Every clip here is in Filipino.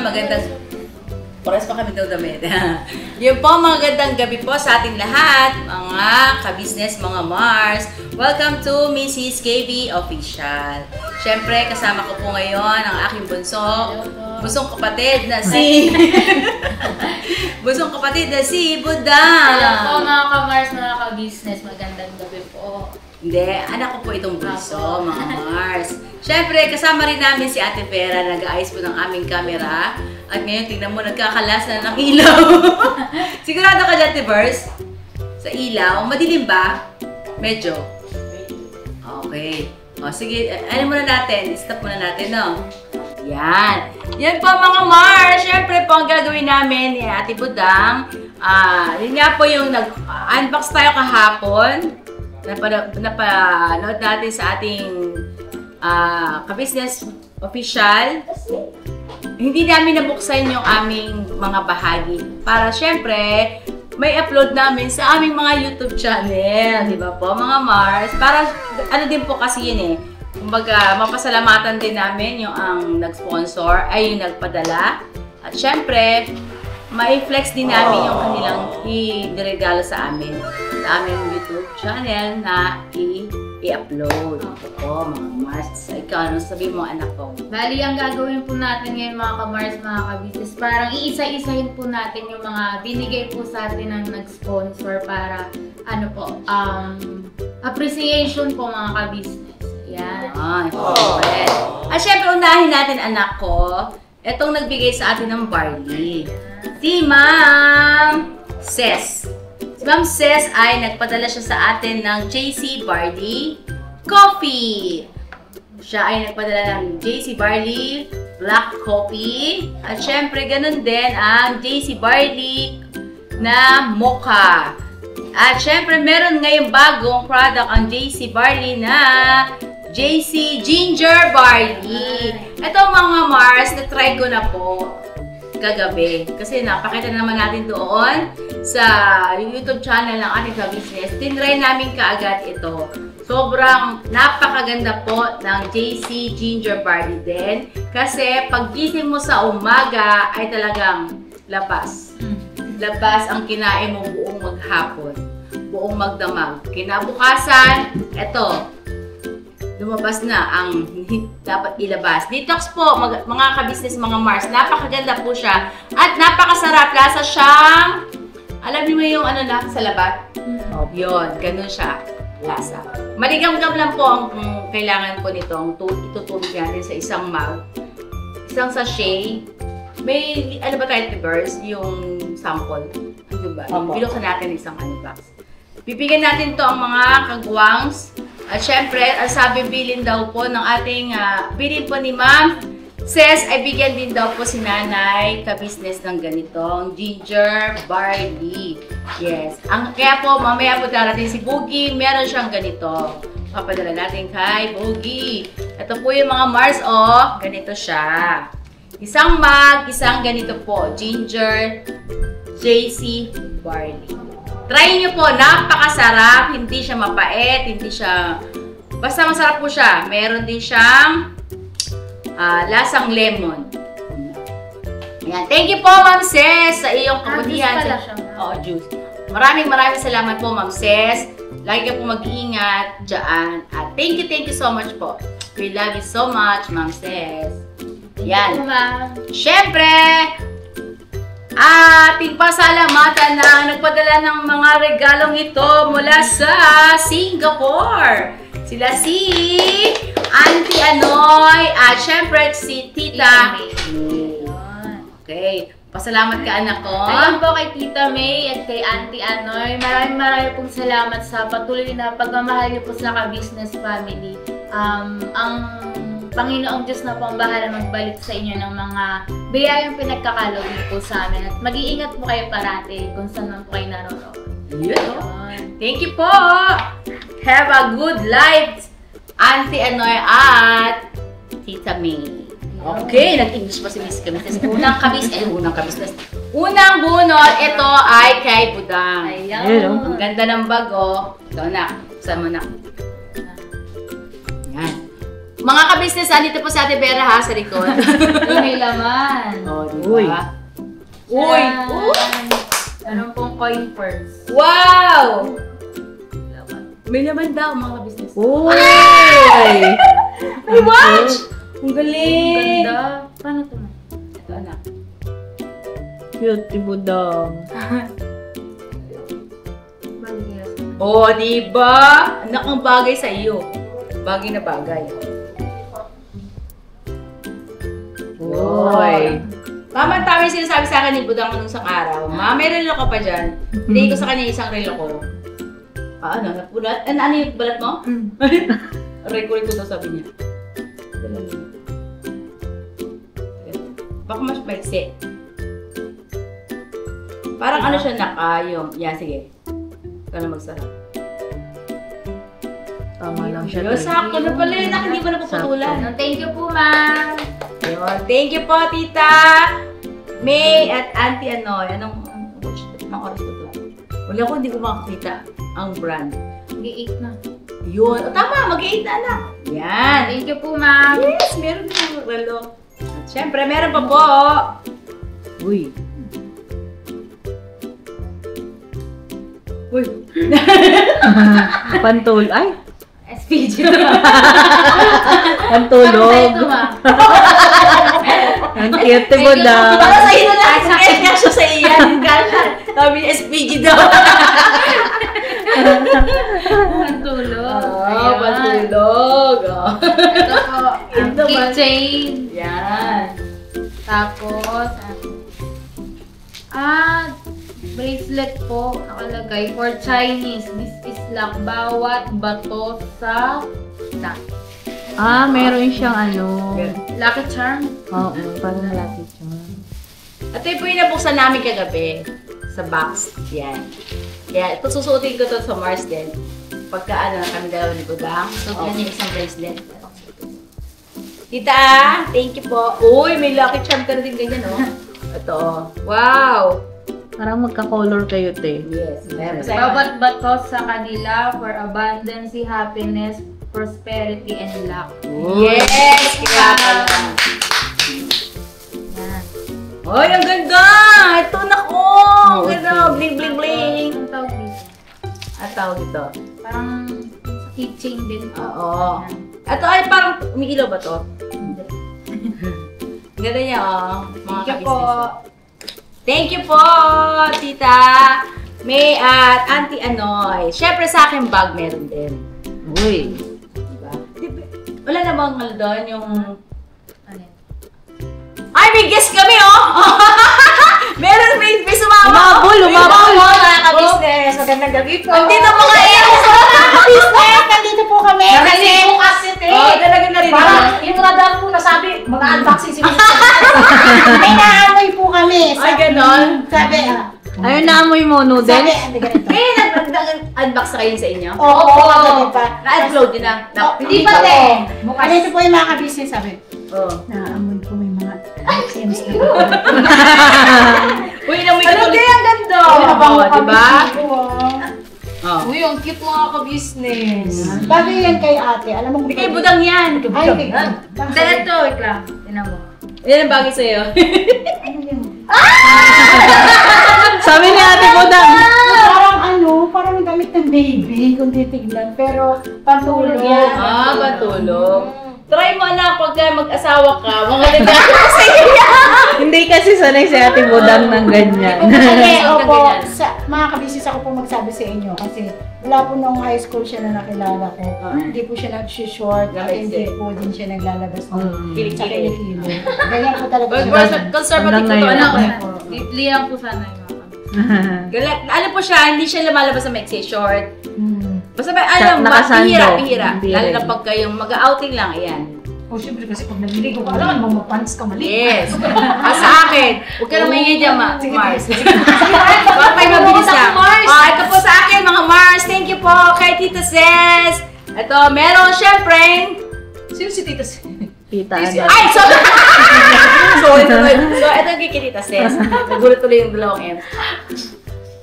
magandang... Pares pa kami daw damit. Yun po, magandang gabi po sa ating lahat, mga ka-business, mga Mars. Welcome to Mrs. KB Official. Siyempre, kasama ko po ngayon ang aking bunsong kapatid na si... bunsong kapatid na si Budang. Hello po mga ka-Mars, mga ka-business. Magandang gabi po. Hindi, anak ko po itong bunso, mga Mars. Siyempre, kasama rin namin si Ate Vera, nag-aayos po ng aming camera. At ngayon, tingnan mo, nagkakalas na ng ilaw. Sigurado ka dyan, Ate Vers? Sa ilaw, madilim ba? Medyo. Okay. O, sige, ano muna natin? Stop muna natin, no? Yan. Yan po, mga Mars. Siyempre po, ang gagawin namin ni Ate Budang. Yun nga po yung nag-unbox tayo kahapon. Napanood natin sa ating ka-business official. Hindi namin nabuksan yung aming mga bahagi. Para syempre, may upload namin sa aming mga YouTube channel. Di ba po, mga Mars? Para, ano din po kasi yun eh. Kumbaga, mapasalamatan din namin yung ang nag-sponsor, ay yung nagpadala. At syempre, ma-flex din namin yung kanilang i-regalo sa amin. Sa aming YouTube channel na i-upload. Oo, mga Mars. Ikaw, ano sabihin mo, anak ko? Bali, ang gagawin po natin ngayon mga ka-Mars, mga ka-business, parang iisa-isahin po natin yung mga binigay po sa atin ng nag-sponsor para, ano po, appreciation po mga ka-business. Yan. At syempre, unahin natin, anak ko, itong nagbigay sa atin ng barley. Si Ma'am Ses. Si Ma'am Ses ay nagpadala siya sa atin ng JC Barley Coffee. Siya ay nagpadala ng JC Barley Black Coffee. At syempre, ganun din ang JC Barley na Mocha. At syempre, meron ngayong bagong product ang JC Barley na JC Ginger Barley. Ito mga Mars, na-try ko na po kagabi. Kasi napakita naman natin doon sa YouTube channel ng ating ka-business. Tinry namin kaagad ito. Sobrang napakaganda po ng JC Ginger Barley din. Kasi pag gising mo sa umaga ay talagang labas. Labas ang kinain mo buong maghapon. Buong magdamag. Kinabukasan, eto. Lumabas na ang dapat ilabas. Detox po, mga ka-business, mga Mars. Napakaganda po siya. At napakasarap. Lasa siyang, alam niyo yung ano na, sa labat? Yun, ganun siya. Lasa. Maligam-gam lang po ang kailangan po nito. Itutulog natin sa isang mug. Isang sachet. May, ano ba tayo, Tibers? Yung sample. Ano ba? Biluksan natin isang box. Bibigyan natin to ang mga kagwangs. At syempre, ang sabi bilin daw po ng ating, bilin po ni Ma'am Ses, ay bigyan din daw po si Nanay ka-business ng ganitong Ginger Barley. Yes. Kaya po, mamaya po darating si Boogie, meron siyang ganito. Papadala natin kay Boogie. Ito po yung mga Mars, oh. Ganito siya. Isang mug, isang ganito po. Ginger JC Barley. Try nyo po, napakasarap, hindi siya mapait, hindi siya, basta masarap po siya. Meron din siyang lasang lemon. Ayan. Thank you po, Ma'am Ses, sa iyong kabutihan. Juice pala siya. Oo, juice. Maraming salamat po, Ma'am Ses. Lagi ka po mag-iingat dyan. At thank you so much po. We love you so much, Ma'am Ses. Ayan. Siyempre, ating pasalamatan na nagpadala ng mga regalong ito mula sa Singapore. Sila si Auntie Anoy at syempre si Tita May. Okay. Pasalamat ka, anak ko. Ayun po kay Tita May at kay Auntie Anoy. Maraming pong salamat sa patuloy na pagmamahal niyo po sa ka-business family. Ang Panginoong Diyos na po ang bahala magbalik sa inyo ng mga biyayang pinagkakaloob niyo po sa amin. At mag-iingat po kayo parati kung saan man po kayo naroon. Thank you po! Have a good life, Auntie Anoy at Tita May. Okay, nag-English pa si Miss Kamitas. Unang bunot, ito ay kay Budang. Ang ganda ng bago. Ito na, saan mo na? Yan. Mga ka-business, andito po si Ate Vera ha, sa likod. May laman. Oh, Uy. diba? Uy! Meron pong coin purse. Wow! Laman. May laman daw, mga ka-business. Uy! May watch! Ang galing! Ganda. Paano ito na? Ito, anak. Cute, si Budang. Oh, diba? Anak, ang bagay sa iyo. Bagay na bagay. Uy. Mama, ang tama yung sinasabi sa akin ni Budang nung isang araw. Ma, may relo ka pa dyan. Hinigay ko sa kanya isang relo ko. Ano, napunat? Ano yung balat mo? Record ko daw, sabi niya. Baka mas maiksi. Parang ano siya nakayong. Yeah, sige. Ikaw na magsarap. Tama lang siya. Yo, sakto na pala yun. Hindi mo na puputulan. Thank you po, ma'am. Yun. Thank you po, Tita May at Auntie Anoy. Anong oras ko to? Wala ko, hindi ko makakita ang brand. Mag-8 na. Yun. O tama, mag-8 na anak. Yan. Thank you po, ma'am. Yes, meron din ang relo. At syempre, meron pa po. Uy. Uy. Pantul. Ay! SPG. Pantulog. Ito, ma'am. Ang cute, si Budang. Para sa iyo na, kaya siya sa iyan. Sabi niya, SPG daw. Pantulog. Oh, pantulog. Oh. Ito po, ang Ito ba? keychain. Yan. Tapos, bracelet po, nakalagay, for Chinese. This is luck. Bawat bato sa luck. Meron siyang ano. Lucky charm. Oo, parang malapit siya. Ito yung po yung nabuksan namin kagabi sa box. Yan. Kaya ito susuotin ko to sa Mars din. Pagka ano, kami dalawa ni Budang. So, yan yung isang bracelet. Tita, thank you po. Uy, may lucky charm ka na din ganyan, oh. Ito, wow. Parang magka-color kayo, te. Yes. Bawat bato sa kanila for abundance, happiness, prosperity, and luck. Yes! Kaya pala. Yan. Uy, ang ganda! Ito na ko! Ang ganda! Bling, bling, bling! Ang tawag dito. At tawag ito. Parang sa keychain din po. Oo. Yan. Ito ay parang umiilaw ba to? Hindi. Ganda niya, oh. Mga Thank you po. ka-business. Thank you po, Tita May at Auntie Anoy. Siyempre sa akin bag meron din. Uy. Diba? Wala na bang ano doon yung... Ano yan? Ay, may guest kami, oh! Meron, may sumama. Umabol! Mga ka-business. Magandang gabi po. Andito mga Business, nandito po kami. Kasi, talaga na rin. Parang yung radar po nasabi, mag-unboxing si Mr. May naamoy po kami. Ay, ganon. Sabi, Ayun, naamoy mo, sabi, noodles. hindi ganito. May nag-unbox na kayo sa inyo? Oo, di ba? Na-upload din na. Hindi pa, te. Ganito po yung mga ka-business, sabi. Oh. Naamoy po may mga items na Uy, namoy ka tuloy. ang ganda? Oo, diba? Oh. Uy, ang cute mga ka-business. Bagay yan kay ate. Alam mo Hindi kayo budang yan. Ay, hindi. Hindi, ito. Wait lang. Tinan mo. Yan ang bagay sa'yo. Ano yun? Sabi ni Ate Budang. Parang ano, parang damit ng baby kung titignan. Pero pantulog yan. Matulog. Try mo anak, pagka mag-asawa ka, mga regalo ko sa'yo yan. Hindi kasi sanay si Ate Budang ng ganyan. Kasi Huwag opo, ka ganyan. mga kabisis ako po magsabi sa inyo kasi wala po nung high school siya na nakilala ko. Hindi po siya nag-short at hindi po din siya naglalabas ng sa kilikili. Ganyan po talaga siya. Conservative po to, Hanggang anak. ngayon. Deeply lang po sana yung mga Galat, ano po siya, hindi siya lumalabas sa maxi short. Basta ba, Sa- alam, nakasando. bihira. Hindi Lalo rin. na pag kayong mag-outing lang, ayan. O syempre kasi pag naliligo ka, alam mo mag-pants ka mali. Yes. Sa akin, huwag ka na maingay dyan, Mars. Baka tayo mabilis lang. Ito po sa akin, mga Mars. Thank you po kay Tita Ses. Ito, meron syempre. Sino si Tita Ses? Tita Ay, Ada. so, ito kay Tita Ses. Nagulat tuloy yung dalawang M.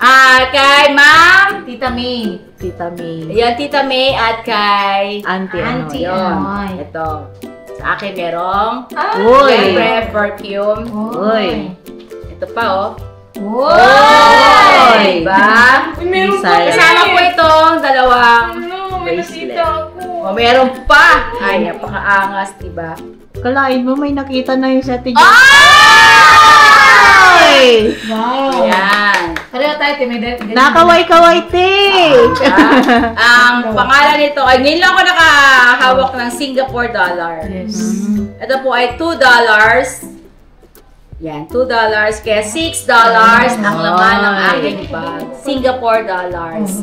Kay Ma'am Tita May. Tita May. Ayan, Tita May at kay Auntie ano. Auntie. yun. Anoy. Ito. Sa akin merong Uy. siyempre perfume. Uy. Ito pa oh. Uy. Diba? Meron Design. Kasama po itong dalawang May bracelet. nakita ako. O, meron pa. Ay, napakaangas, diba? Kalain mo, may nakita na yung sa tingin. Ay! Wow. Ayan. Pareho tayo, may Nakaway-kaway, te! Ang pangalan nito ay ngayon lang ako nakahawak ng Singapore dollar. Yes. Ito po ay $2. Yan, $2. Kaya $6 ang laman ng aking bag. Singapore dollars.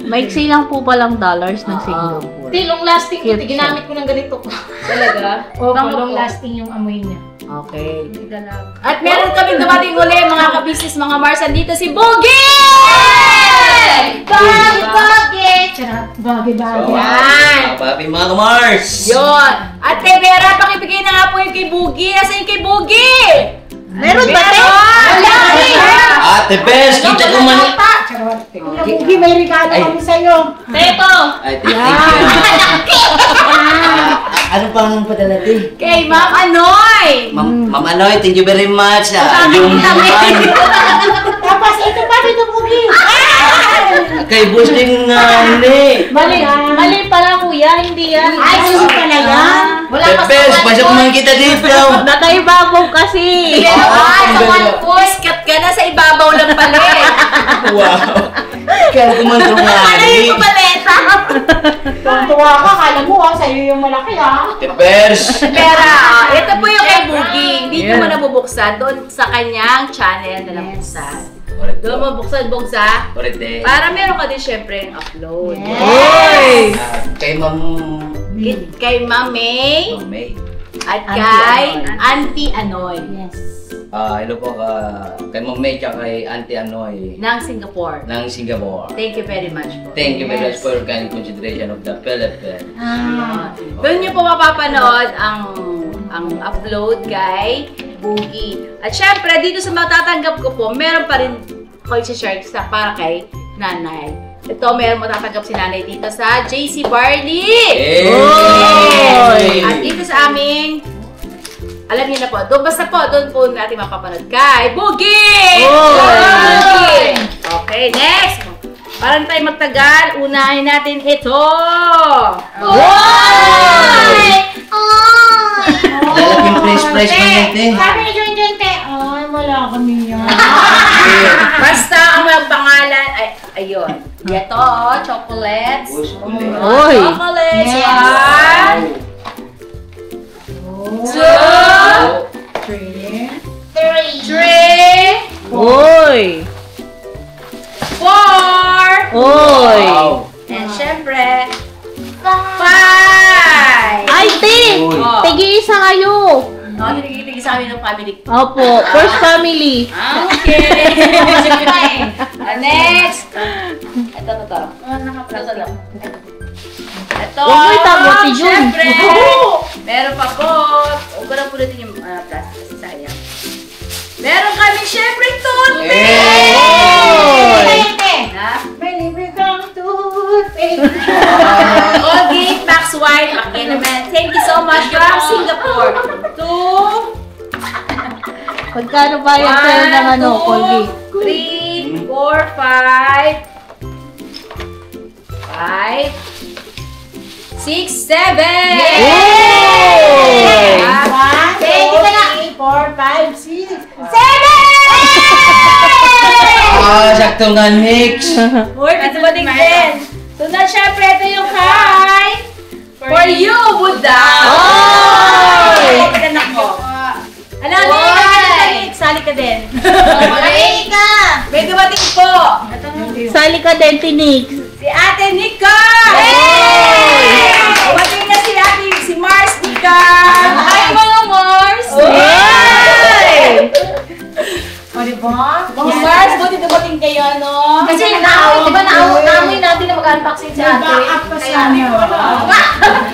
Maiksi lang po palang dollars ng Singapore. Long lasting Cute ito. Ginamit ko ng ganito. Talaga? Opo, Bango long po. lasting yung amoy niya. Okay. Hindi dalag. At meron kami dumating uli mga kabisnes, mga Mars. Dito si Boogie! Bagay! Charot. Bagay. Yan! Papi mga Mars! Yun! At kay Vera, pakibigay na nga po yung kay Boogie. Nasaan yung kay Boogie? Meron ba, te? Ate Bes, kita ko man. Charot. Kuya Bugi, may regalo Ay. kami sa'yo. Teto! Ay, thank you. Ano pang padala di? Kay Ma'am Anoy! Ma'am Anoy, thank you very much. Yung Tapos ito pa, Tito Bugi. kay Boss din hindi. Mali pala kuya, hindi yan. Ay, sino pala yan? Wala Ate pa sa Bes, one pasok point. man kita dito. Nakaibabaw kasi! Pero sa one point, cut ka na sa ibabaw lang pala eh. Wow. Kaya kumantro nga. Ano yung paleta? Tuwa ka, kala mo sa'yo yung malaki Ate Bes. Pera, ito po yung kay Boogie. Hindi ko mo nabubuksan doon sa kanyang channel na nabuksan. Doon mo buksan, Orete. para meron ka din syempre yung upload. Uy! Kay Ma'am Kay Ma'am May May. at kay Auntie Anoy Yes. Hello po kay Ma'am May tsaka kay Auntie Anoy ng Singapore. ng Singapore. Thank you very much po. Thank you very much for your kind consideration of the Philippines. Doon niyo po mapapanood ang upload kay Boogie. At syempre, dito sa matatanggap ko po, meron pa rin ko i-share sa para kay Nanay. Ito, meron matatanggap si Nanay dito sa JC Barley! Hey! At dito sa aming, alam niyo na po, doon basta po, doon po natin mapapanood kay Boogie! Boogie! Okay, next! Para na tayo magtagal, unahin natin ito! Lalaking price pa yan, te. Sabi ni Junjun, te, ay, wala kami yan. Basta ang mga pangalan ay ayun. Ito, chocolates. Uy! Chocolates. Yes. 1, 2, 3, Uy! 4, Uy! Wow. and syempre, 5. Ay, te! Uy. Oh. Tigi-isa kayo! No, tinigil sa amin ng family. Opo, first family. Okay. Next. Ito. Ito. Huwag mo itago, si Jun. Syempre. Meron pa po. Huwag ko na pulutin yung plastic kasi sayang. Meron kami syempre toothpaste. Ha? May libre kang toothpaste. Colgate Max White. Okay naman. Thank you so much from Singapore. 2, Pagkano ba yung sa'yo ng ano, Colgate? 3, 4, 5, 6, 7! Yay! 1, 2, 3, 4, 5, 6, 7! Sakto nga, Nix. Uy, ito ba din? Sunod, syempre, ito yung kay For You, Buddha! Oy! Ito anak ko. Alam mo, sali ka din. Mali ka! May dumating po. Sali ka din, Tinix. Si Ate Nika! Dumating na si Mars Nika! Hi, mga Mars! Yay! O, diba? Mga Mars, buti dumating kayo, no? Kasi naamoy natin na mag-unboxing si ate. Nag-back up pa sa amin.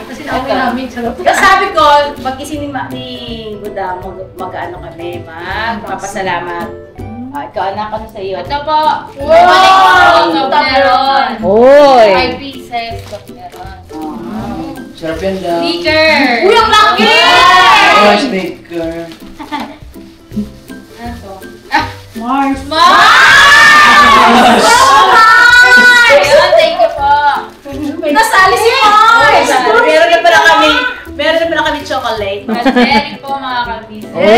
Kasi naamoy namin. Charot. Kasi sabi ko, pag-ising ni Buddha, mag-ano kami, magpapasalamat. Ikaw, anak, ano sa'yo? Ito po. Wow! Toblerone. Oy! 5 pieces. Toblerone. Sarap yan daw. Sneaker. Uy, ang laki! Oh, sneaker. Ano to? Mars. Mars! Ayun, thank you po. Nasali si Mars! Meron na pala kami chocolate. Raspberry po mga kabis. Oy!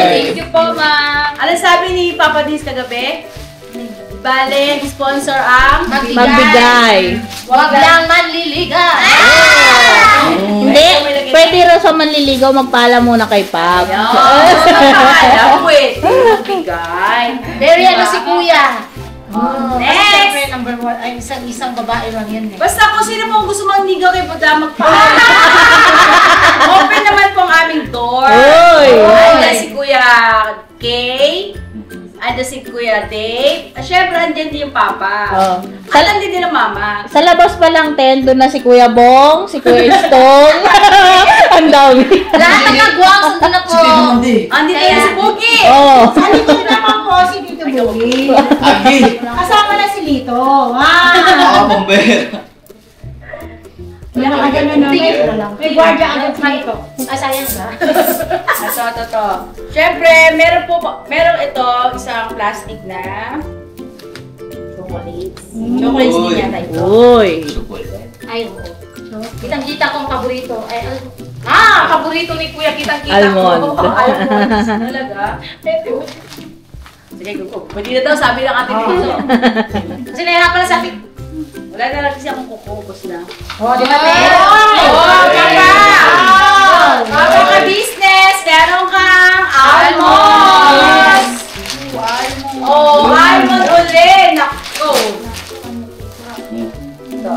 Thank you po, ma'am. Ano sabi ni Papa Diz kagabi? Bale, sponsor ang Magbigay. Huwag lang manliligaw. Hindi, pwede rin sa manliligaw, magpala muna kay Pab. Alam mo eh. Magbigay. Very ano si kuya. Next! Siyempre, number 1 ay isang babae lang yan eh. Basta kung sino pong gusto manligaw kay Buda, magpala. Open naman po ang aming door. Oy! Andyan si Kuya Kay. Andyan si Kuya Dave. At syempre, andyan din yung Papa. Oh. At andyan din ang Mama. Sa labas pa lang, doon na si Kuya Bong, si Kuya Stone. Ang dami. Lahat ng nagwang, sundo na po. Si Tito Mandi. Andyan din si Pugi. Oh. Andito naman po si Tito Bowie. Agi. Kasama na si Lito. Wow! Ako, bombero. May nakagano na may gwardiya agad si Lito. Sayang ba? Ito. Syempre, meron ito, isang plastic na chocolates. Chocolates din yata ito. Uy. Chocolate. Ay, oo. Kitang-kita kong paborito. Ay, paborito ni kuya, kitang-kita Almond. ko. Almonds. Talaga? Sige, go. Pwede na daw, sabi ng ating dito. Kasi nahirapan na sabi. Wala na lang kasi akong kukubos na. Oh, di ba? Papa ka business, meron kang almonds. Oh, almond ulit. Nakko. Ito.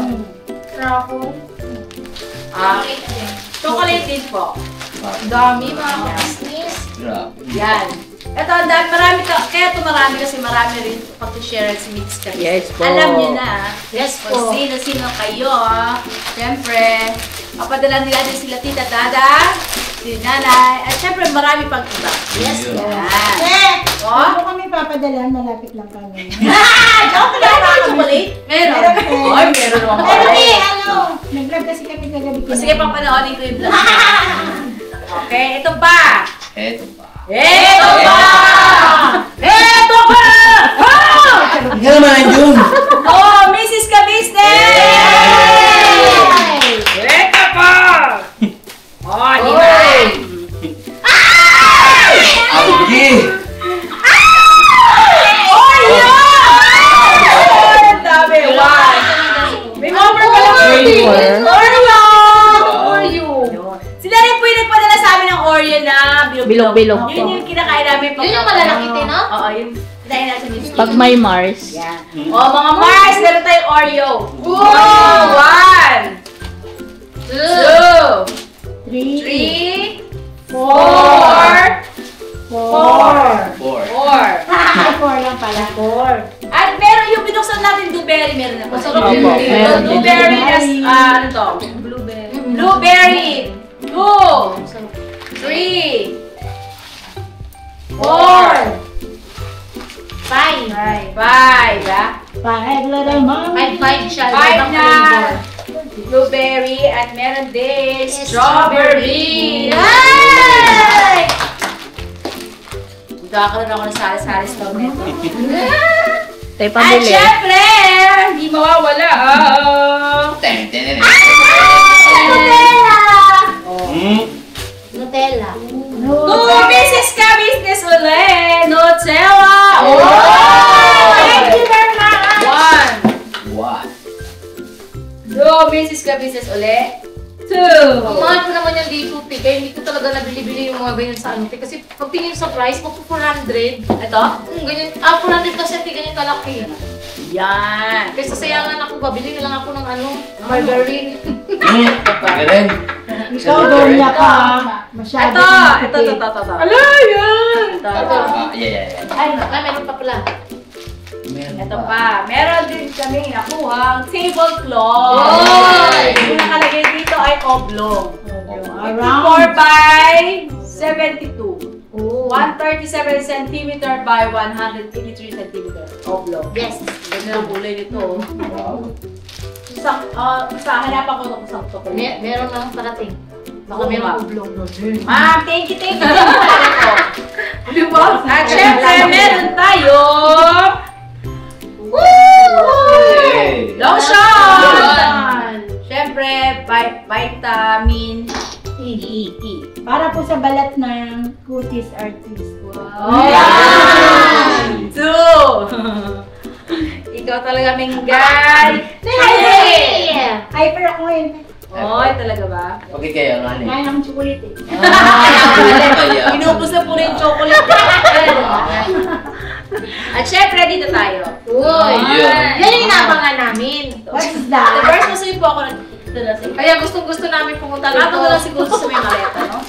Chocolate din po. Dami mga business. Grabe. Yan. Ito, ang dami, kaya ito marami kasi marami rin pag-share si Mix kami. Yes po. Alam niyo na. Yes Kung po. sino-sino kayo, siyempre, papadala nila din sila tita Dada, si Nanay, at siyempre marami pang iba. Yes, po. Yan. Kung Oh? kami papadalan, malapit lang kami. Joke lang ba? Chocolate? Meron. Ay, meron naman Pero pala. ano, nag-vlog kasi kami kagabi. Sige, papanoorin ko yung vlog. Okay, ito pa. Eto pa. Ito pa! Ito pa! Oh! Hindi ka naman yun. Oh, Mrs. Kabisnes! Ito pa! Oh, di ba? Agi. Oh, yeah! Ang dami. One. May number pa lang. Oreo! Oreo. Sila rin po yung nagpadala sa amin ng Oreo na Bilog-bilog Yun po. yung kinakain namin. Yun yung malalaki din, no? Oo, yung kinakain natin sa Miss Pag may Mars. Yan. Oh, mga Mars, meron tayong Oreo. Wow! 1, 2, 3, 4, 4. 4. 4 lang pala. 4. At meron yung binuksan natin, blueberry, meron na po. Masarap yun. Meron din. Blueberry, ano to? Blueberry. Blueberry. 2, 3, 4, 5, 5, ah? 5 little mom. 5 siya. 5 na blueberry at meron din strawberry. Ay! Magkakaroon ako ng sari-sari store nito. Tayo At pabili. syempre, hindi mawawala ang Ten, ten, ten. Nutella! Nutella. Two Mrs. Ka Business ulit! Nutella! Oh! Thank you very much! 1, What? 2 Mrs. Ka Business ulit. 2. Ang mahal ko naman yung dito, Pi. Kaya hindi ko talaga nabili-bili yung mga ganyan sa ano, Pi. Kasi pag tingin sa price, magpo 400. Ito? Ganyan. 400 kasi, Pi, ganyan kalaki. Yan. Kaya sasayangan ako, babili na lang ako ng ano, margarine. Magaling. Ikaw doon niya ka. Masyado. Ito. Ala, yan. Ito. Yeah. Ay, meron pa pala. Meron Ito pa. Meron din kami nakuhang tablecloth. Oy! Yung nakalagay dito ay oblong. Around. 54 by 72. Oo. 137 cm by 183 cm oblong. Yes. Ganda ang kulay nito. Sa hanapan ko kung saan ito. Meron lang parating. Baka Oo, meron ma'am. oblong doon. Ma'am, thank you. Diba? At syempre, meron tayong lotion! Syempre, vitamin E. Para po sa balat ng cuties artist. Wow! Ikaw talaga, Minggay! Hyper ako ngayon. Oy, talaga ba? Okay kayo, ano? Kaya ng chocolate eh. Inubos na po rin yung chocolate. At syempre, dito tayo. Uy! Ayun. Yan yung inabangan namin. What is The that? first masuyo po ako dito na sa Kaya gustong-gusto namin pumunta Nato dito. na lang siguro sa may maleta, no?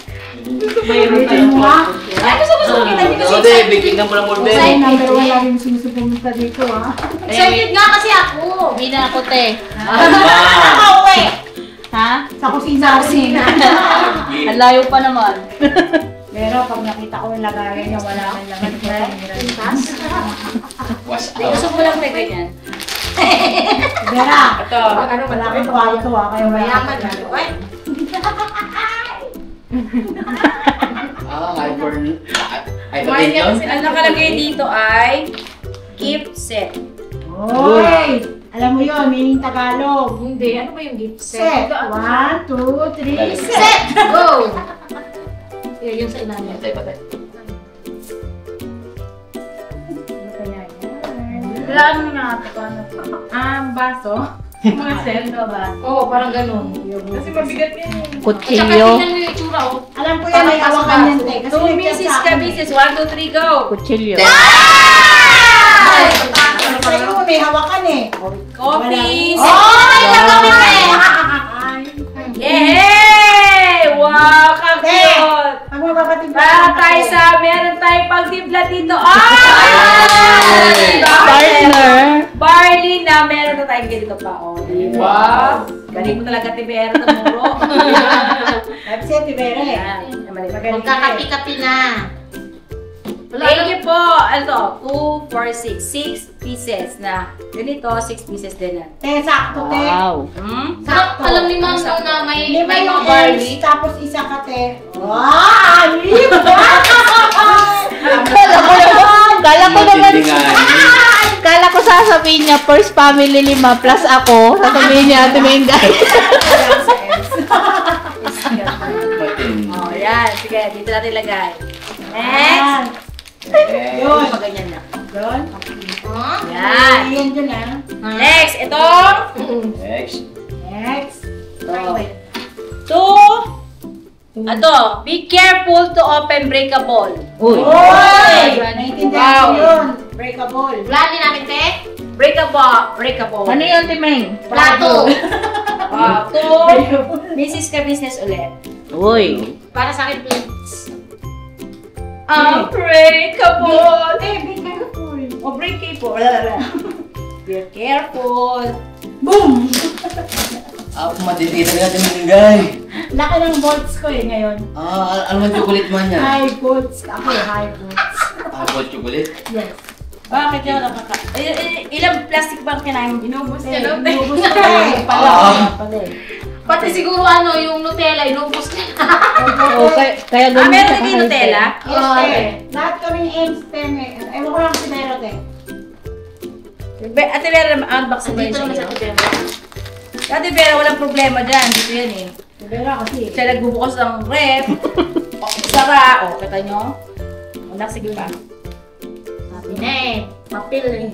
Mayroon mo ha? Ay, gusto ko kita dito Oo, kasi de, bigyan mo lang mo, de. Ay, number 1 lang yung sinusupunta dito ha. Excited nga kasi ako. Hindi na ako, te. Ah, Ha? Sa kusina. Ang layo pa naman. Pero pag nakita ko yung lagayan niya, wala kang laman. wash gusto out. ko lang may ganyan. Vera, Ito. Ano wala kang tuwa-tuwa kayo Mayaman na. Ay! Hyper... Kumain niya kasi Hypertension? ang nakalagay dito ay gift set. Hoy! Alam mo yun, meaning Tagalog. Hindi. Ano ba yung gift Set. 1, 2, 3, set. Set! Go! Yung sa ilalim. Patay, patay. Wala ano nga ito. Baso. Mga sendo ba? Oo, parang ganun. Kasi mabigat yan eh. Tsaka Kutsilyo. tingnan mo yung itsura, oh. Alam ko yan, may hawakan yan, te. Kasi 2 nagchat misis sa ka, akin. misis. 1, 2, 3, go! Kutsilyo. Sa'yo, may hawakan eh. Coffees! Ay, nagkakita eh. Yay! Wow, ka-cute! Pag mapapatid Para tayo sa, meron tayong pagtibla dito. Ay! Partner. Barley na meron na tayong ganito pa. Oh, diba? Galing mo talaga, Tibera, tumuro. Sabi siya, Tibera eh. Ayan. Magaling ka eh. Magkakapi-kapi na. Thank you po. Ano, 2, 4, 6. 6 pieces na ganito, 6 pieces din na. Te, sakto, te. Wow. Sakto. Alam ni Ma'am no, na may 5 mga yung barley. eggs, tapos isa ka, te. Wow! Kala ko naman, Hindi nga. kala ko sasabihin niya, first family 5 plus ako. Sasabihin niya, Ate Mengay. Matin. Oh, yan. Sige, dito natin lagay. Next. Yun. Pa ganyan na. Yun. Huh? Yan. Yan dyan ah. Next, itong Next. Next. to be careful to open breakable. Uy. Uy! Naintindihan ko Wow. yun. Breakable. Blandi namin, te. Breakable. Ano yun, Timeng? Plato. To Mrs. Ka Business ulit. Uy. Para sa akin, please. Unbreakable. Te, be careful. O breakable. Be careful. Boom! Ako matitira nga din Minggay. Laki ng bolts ko eh ngayon. Ano man chocolate man yan? High bolts. Ako eh, high bolts. Apple chocolate? Yes. Bakit yun nakaka... Ilang plastic bang kinain mo? Inubos Te, niya, no? inubos ko eh. Pala. Pati siguro ano, yung Nutella, inubos niya. Oh, kaya ganun Meron ka din yung Nutella? Yes, te. Lahat kaming eggs, te. Ewan ko lang si Mero, te. Ate Vera, unbox mo yun Dito naman siya. sa Nutella. Ate Vera, walang problema dyan. Dito yan eh. Si Mero kasi. Siya nagbubukas ng rep. Sara. O, kita nyo? O, naksige pa. Sabi na eh. Mapil eh.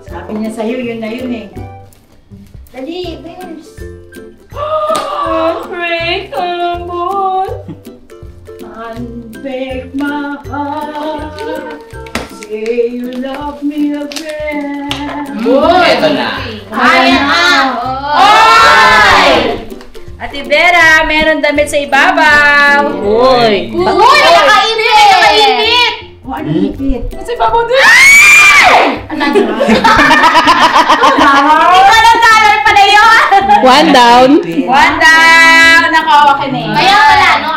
Sabi niya sa'yo, yun na yun eh. Dali, bears. Unbreakable. Unbreak my heart. Say you love me again. Ito na. Ayan na. Oy! Ate Vera, meron damit sa ibabaw. Uy. Uy, nakainit! Nakainit! O, ano hipit? Sa ibabaw din. $1 pala yun. One down. One down. Nako, okay na eh. Kaya pala, no,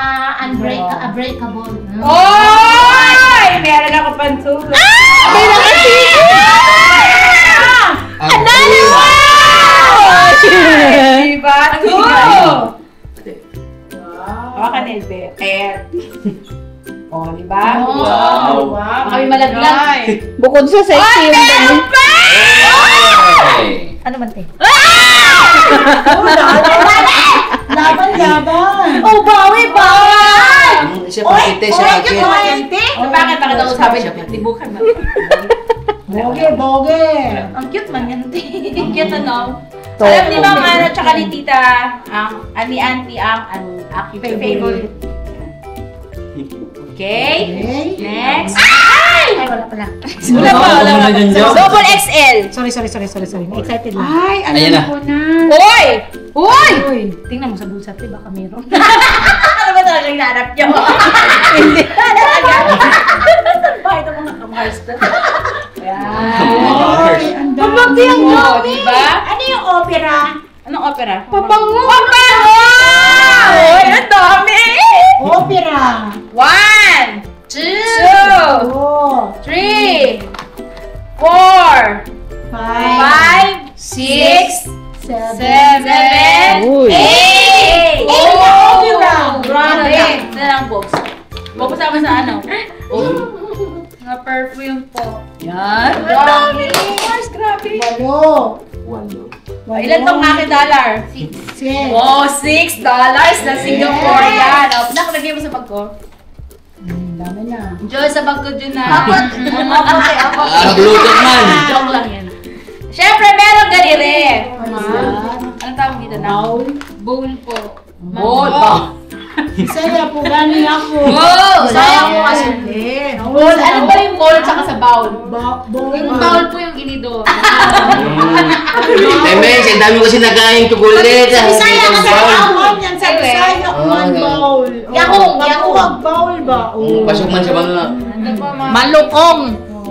Unbreakable. Oy! Meron ako pantulog. May nakasiko! Analo! Diba? Baka nilbet. Oh, diba? Wow! Kami malaglag. Bukod sa sexy yung dami. Ano man, te? Laban! Oh, bawi! Siya pa kita, siya akin. Bakit ako sabi niya? Tibukan na. Boge! Ang cute man yan, te. Ang cute ano. Alam ni Mama ano, tsaka ni Tita, ni Auntie ang aking favorite. Okay? Next. Ay, wala pala. Wala. Double XL. Sorry. Excited lang. Ay, Ayan na. ko na. Hoy! Uy! Tingnan mo sa bulsa, te, baka meron. Ano ba talaga yung nahanap niyo? Hindi. Saan ba ito mga kamars ko? Mars. Pabagti ang Oo, diba? Ano yung opera? Anong opera? Papango! Papango! Hoy, ang dami! Opera! 1, 2, Oh! 3, 4, 5, 6, 7, Uy. 8! opera! Grabe! Ito lang, box. Box sama sa ano? Mga perfume po. Yan. Ang dami! Mars, grabe! Walo! Ilan tong aking dollar? Sige. Oh, $6 na Singapore yan. O, nakalagay mo sa bag ko. Dami na. Enjoy sa bag ko dyan na. Naglutot man. Joke lang yan. Siyempre, meron ganire. Ayan. Anong tawag dito na? Bowl po. Bowl. Saya po, gani ako. Bowl! Sayang po kasi. Bowl. Ano ba yung bowl tsaka sa bowl? Bowl. Yung bowl po yung inido. Eh, men, ang dami ko sinagaing tukulit. Bisaya kasi ako yan sa Bisaya man bowl. Yakong. Makuwag bowl ba? Pasok man sa mga... Ano po mga? Malukong.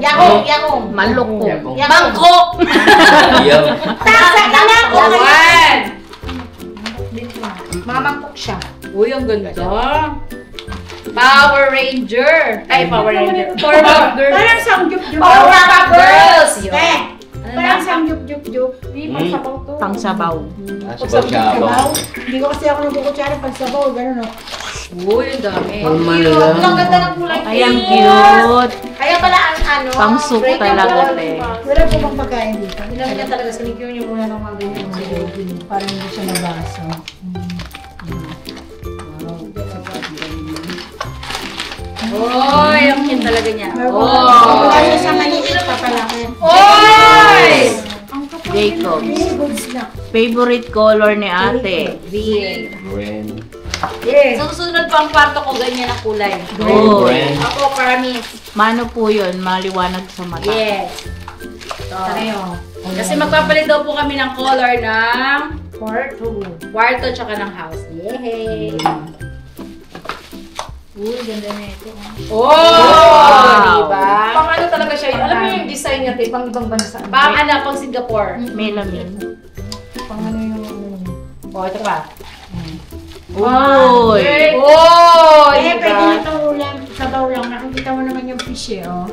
Yakong. Malukong. Bangkok. Iyaw. Tasa na lang ako. One. Mamangkok siya. Uy, ang ganda. Power Ranger. Ay, Power Ranger. Powerpuff Girls. Parang samgyup-gyup. Powerpuff Girls. Eh, Ano parang na? samgyup-gyup-gyup. Pagsabaw to. Pangsabaw. Sabaw. Hindi ko kasi ako nagkukutsara pag sabaw. Ganun o. Uy, ang dami. Normal lang. Ang ganda ng kulay. Ay, ang cute. Kaya pala ang ano. Pang soup talaga, te. Wala po bang pagkain dito? Ilang niya talaga sinikyo niyo muna ng mga ganyan. Parang hindi siya nabasa. Uy, ang cute talaga niya. Wala siya sa maliit papalaki. Uy! Jacobs. Very good snack. Favorite color ni ate. Brand. Yes. Sa susunod pa ang kwarto ko, ganyan ang kulay. Oh. Brand. Ako, paramis. Mano po yun? Maliwanag sa mata. Yes. Tayo. Kasi magpapalit daw po kami ng color ng Kwarto. kwarto tsaka ng house. Yay! Uy, ganda na ito. Oh! Diba? Pang ano talaga siya, alam mo yung design niya, pang ibang bansa. Pang ano, pang Singapore. Melamin. Pang ano yung... Oh, ito pa. Uy! Oh! Eh, Diba? pwede nito ulam, sabaw lang. Nakikita mo naman yung fish eh, oh.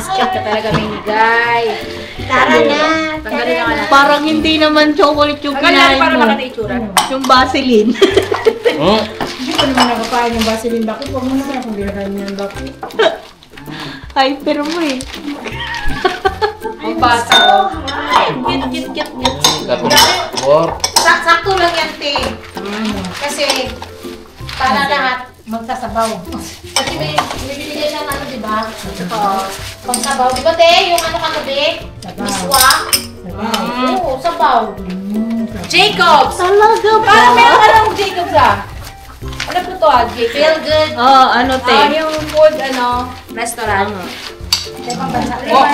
Sikat ka talaga, Minigay. Tara na! Tanggalin na ka na. Parang hindi naman chocolate yung Tanggalin natin kinain para mo. makita itsura. Yung Vaseline. Hindi ko naman nakapain yung Vaseline bakit. Huwag mo naman akong ginagawa niya ng bakit. Ay, pero mo eh. Ang basa. Cute. Sakto lang yan, te. Kasi, para lahat. Magsasabaw. Kasi may bibigay ng ano, di ba? Pang sabaw. Di ba, te? Yung ano kagabi? Miswa? Oo, sabaw. Jacobs! Talaga ba? Parang meron ka ng Jacobs Ano po to Jacobs? Feel good. Oh, ano te? Yung food, restaurant. Oh,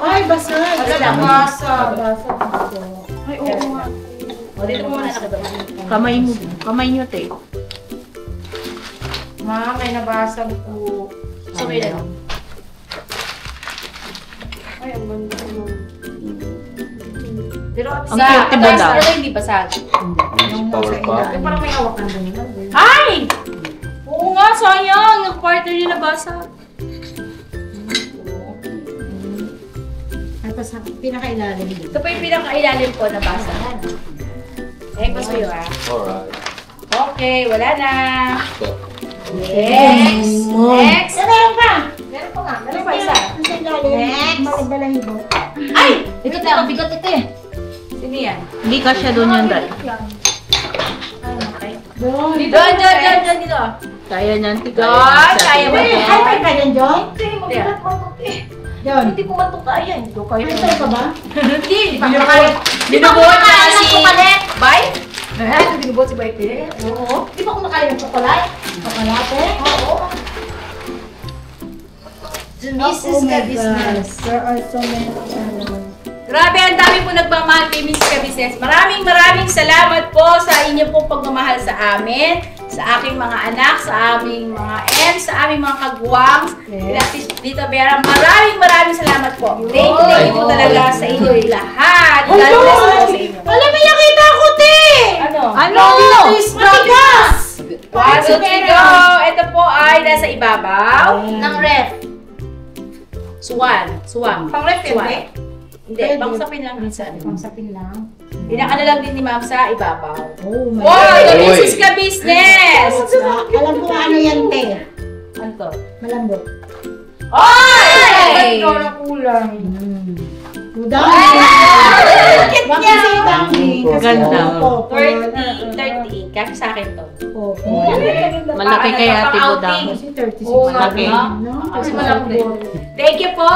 Ay, basag! Basag. Basag. Ay, oo nga. O, dito mo muna nakababa. Kamay nyo te. Ma, may nabasag po. So, may lang. Ay, ang ganda naman. Pero Ang cute, diba, basag, daw? pero hindi basag. Yung Power pop. Parang may hawakan doon. Ay! Oo nga, sayang. Yung quarter niya nabasa. Tapos pinakailalim dito. Ito pa yung pinakailalim ko nabasa. Eh, ko sa'yo Alright. Okay, wala na. So, Next! Next! Meron pa! Meron pa nga. Meron pa isa. Sa ilalim. Next. Balahibo. Ay! Ito na, bigot ito eh. Sino yan? Hindi ka siya doon yan, Dal. Doon. Doon, dito. Kaya niyan, Doon, kaya mo Ay, yan. high ka dyan, John? John. Hindi ko matukaya. Hindi ko kaya. High ka ba? Hindi, di pa kumakain. Binubuhat niya si... Bay? Ito binubuhat si Bay. Oo. Di ba kumakain ng chocolate? Chocolate? Oo. Oh my gosh. There are so many Grabe, ang dami po nagmamahal kay Miss Kabises. Maraming salamat po sa inyo pong pagmamahal sa amin, sa aking mga anak, sa aming mga aunts, sa aming mga kagwang. Yes. Dito, Vera, maraming salamat po. Thank you po talaga sa inyo lahat. God bless po sa inyo. Alam mo, nakita ko, te! Ano? Ano? Matigas! 1, 2, 3, go! Ito po ay nasa ibabaw ng ref. Suwan. Pang ref, hindi? Hindi, pangsapin lang minsan. Pangsapin lang. Pinakana lang din ni Ma'am sa ibabaw. Oh my Wow! God. The business ka business! Alam ko ano yan, te. Ano to? Malambot. Ay! Ikaw na kulang. Udang. Bakit Bakit niya? si Dangling? Ganda. 30. Kasi sa akin to. Malaki kay Ate Budang. Kasi 36. Oo, malaki. No? Kasi malaki. Thank you po!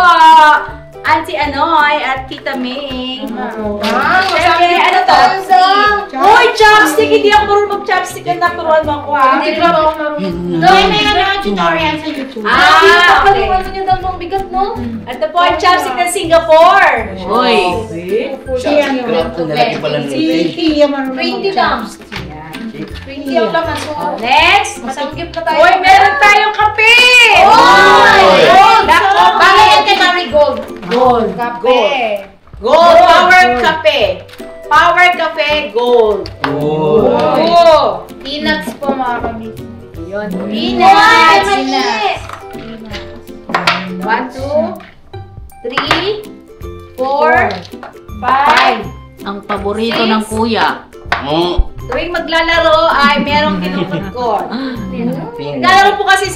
Auntie Anoy at Tita Ming. Siyempre, ano to? Uy, chopstick! Hindi ako marunong mag-chopstick. Ang naturuan mo ako, ha? Hindi ko ako marunong. Doon may mga tutorial sa YouTube. Ah, okay. Niyo daw nung bigat, no? Ito po ang chopstick ng Singapore. Uy! shot. Grab to nalaki pala ng Si Tia marunong 20 lang. mag-chopstick. 20 ang laman. So, next, masanggip na tayo. Uy, meron tayong kape! Oy! Gold! Bakit yan kay Marigold? Gold. Kape. Gold. Power Cafe. Power Cafe Gold. Oh! Peanuts po mga kabis. Yun. Peanuts! Peanuts! 1, 2, 3, 4, 5. Ang paborito ng kuya. Tuwing maglalaro ay merong tinutugkod. Naglalaro po kasi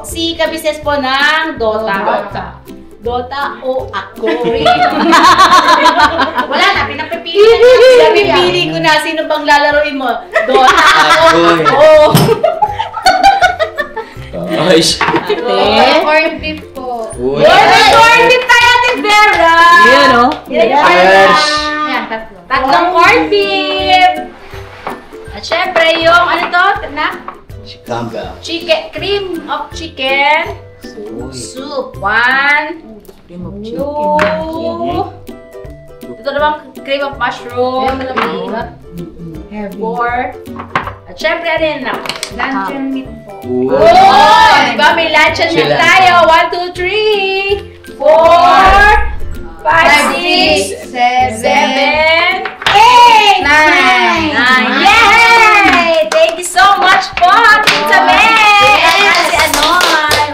si Kabises po ng Dota. Dota o ako. Wala na, pinapipili na. Pinapipili ko na sino bang lalaroin mo. Dota o ako. Nice. Ate. Corned beef po. Uy. May corned beef tayo, Ate Vera! Yan, oh. Yan yung Yes. Ayan, tatlo. tatlong corned beef! At syempre yung, ano to? Si Campbell. Chicken, cream of chicken. Uy. Soup. 1, 2. Ito naman cream of mushroom. Heavy. 4. At syempre, ano yan na? Luncheon meat po. Uy. Oh! Diba may luncheon meat Sila. tayo? 1, 2, 3, 4, 5, 6, 7, 8, 9. Yay! Thank you so much po, Tita May! At si Anoy.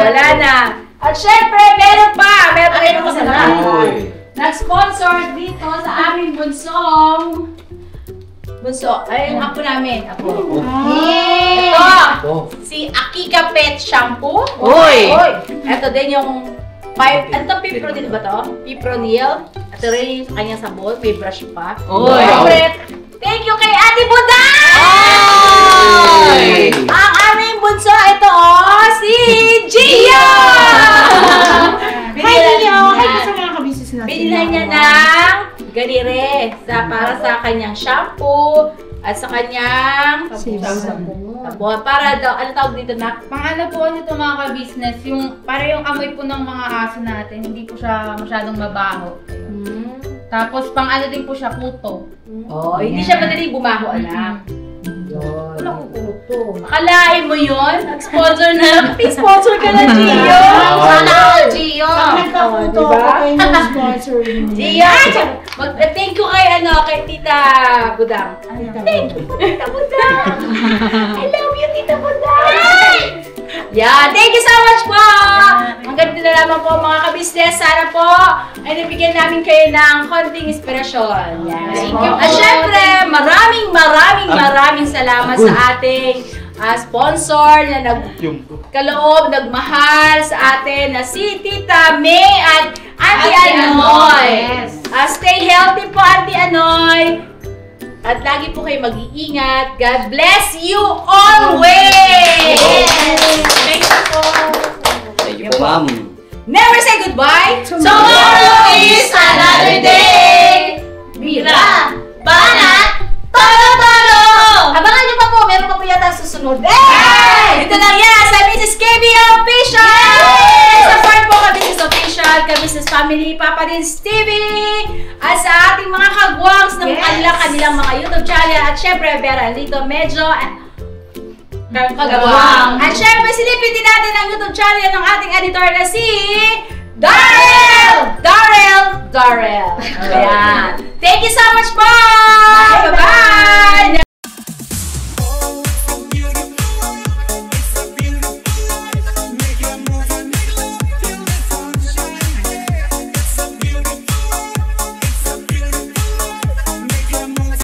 Wala na. At syempre, meron pa. Meron pa rin sa lahat. Uy. Nag-sponsor dito sa aming bunso. Ay, yung apo namin. Apo. Ito. Oh. Si Akika Pet Shampoo. Uy! Ito din yung ano to, Pipronil ba to? Pipronil. Ito rin yung sa kanyang sabon. May brush pa. Uy! Siyempre, thank you kay Ate Budang! Ay! Ang aming bunso, ito si Gio! Hi, Leo! Hi po sa mga kabisis natin. Binilhan niya ng ganire para sa kanyang shampoo at sa kanyang sabon. Para daw, ano tawag dito na? Pang ano po nito mga ka-business, para yung amoy po ng mga aso natin, hindi po siya masyadong mabaho. Tapos pang ano din po siya, puto. Oh, hindi siya madali bumaho, anak. Wala ko puto. ito. Akalain mo yun? Nag-sponsor na. Sponsor ka na, Gio. Sana all, Gio. Nagkapunto diba? ako kayo ng sponsor niyo. Gio, thank you kay, kay Tita Budang. Thank you, Tita Budang. I love you, Tita Budang. Yeah, thank you so much po! Ang ganda na naman po mga kabisnes. Sana po ay nabigyan namin kayo ng konting inspirasyon. Yan. Thank you po. At syempre, maraming salamat sa ating sponsor na nagkaloob, nagmahal sa atin na si Tita May at Auntie Anoy. Stay healthy po, Auntie Anoy. At lagi po kayo mag-iingat. God bless you always! Thank you po. Thank you po, ma'am. Never say goodbye. Tomorrow is another day. Mira, banat, tolo-tolo. Abangan niyo pa po. Meron pa po yata susunod. Hey! Ito lang yan sa Mrs. KB Official. Support po kami Mrs. Official, kami Mrs. Family, Papa Dins TV. At sa ating mga kagwangs ng kanilang mga YouTube channel. At syempre, Vera Lito, medyo kagawang. At syempre, silipin din natin ang YouTube channel ng ating editor na si Darrell! Ayan. Thank you so much po! Bye-bye!